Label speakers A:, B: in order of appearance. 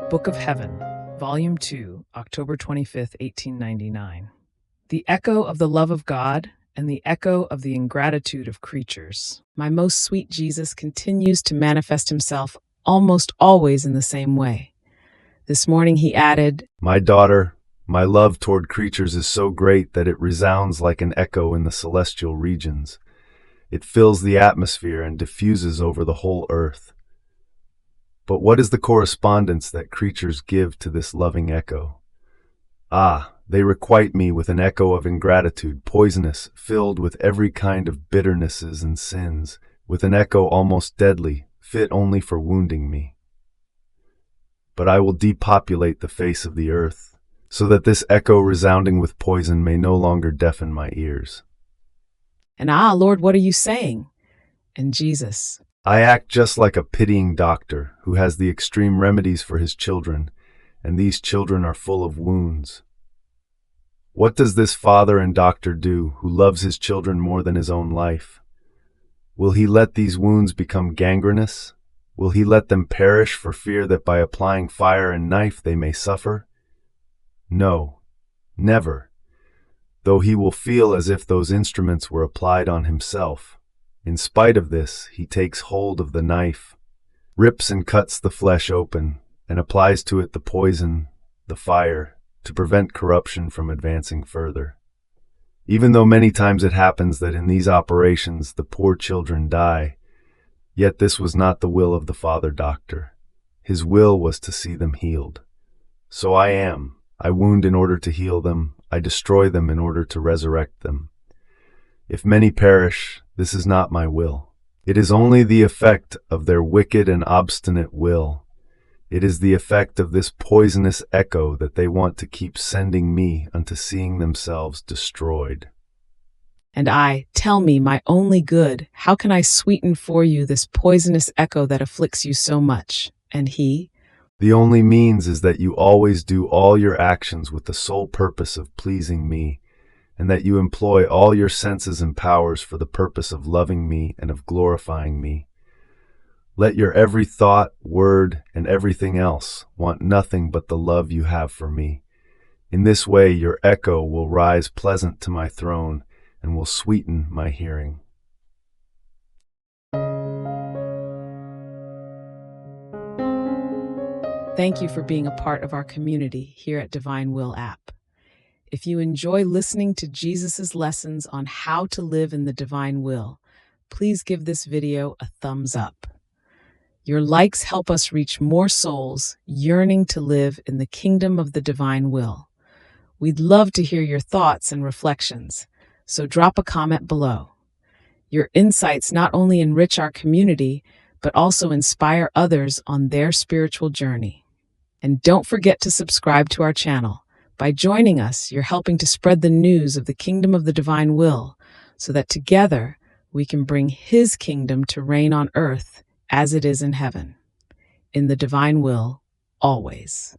A: Book of Heaven, Volume 2, October 25th, 1899. The echo of the love of God and the echo of the ingratitude of creatures. My most sweet Jesus continues to manifest himself almost always in the same way. This morning he added,
B: My daughter, my love toward creatures is so great that it resounds like an echo in the celestial regions. It fills the atmosphere and diffuses over the whole earth. But what is the correspondence that creatures give to this loving echo? They requite me with an echo of ingratitude, poisonous, filled with every kind of bitternesses and sins, with an echo almost deadly, fit only for wounding me. But I will depopulate the face of the earth, so that this echo resounding with poison may no longer deafen my ears.
A: And Lord, what are you saying? And Jesus,
B: I act just like a pitying doctor who has the extreme remedies for his children, and these children are full of wounds. What does this father and doctor do who loves his children more than his own life? Will he let these wounds become gangrenous? Will he let them perish for fear that by applying fire and knife they may suffer? No, never, though he will feel as if those instruments were applied on himself. In spite of this, he takes hold of the knife, rips and cuts the flesh open, and applies to it the poison, the fire, to prevent corruption from advancing further. Even though many times it happens that in these operations the poor children die, yet this was not the will of the Father Doctor. His will was to see them healed. So I wound in order to heal them, I destroy them in order to resurrect them. If many perish, this is not my will. It is only the effect of their wicked and obstinate will. It is the effect of this poisonous echo that they want to keep sending me unto seeing themselves destroyed.
A: and tell me, my only good, how can I sweeten for you this poisonous echo that afflicts you so much? And he,
B: The only means is that you always do all your actions with the sole purpose of pleasing me, and that you employ all your senses and powers for the purpose of loving me and of glorifying me. Let your every thought, word, and everything else want nothing but the love you have for me. In this way your echo will rise pleasant to my throne and will sweeten my hearing.
A: Thank you for being a part of our community here at Divine Will app. If you enjoy listening to Jesus's lessons on how to live in the divine will, please give this video a thumbs up. Your likes help us reach more souls yearning to live in the kingdom of the divine will. We'd love to hear your thoughts and reflections, so drop a comment below. Your insights not only enrich our community, but also inspire others on their spiritual journey. And don't forget to subscribe to our channel. By joining us, you're helping to spread the news of the kingdom of the divine will, so that together we can bring his kingdom to reign on earth as it is in heaven. In the divine will, always.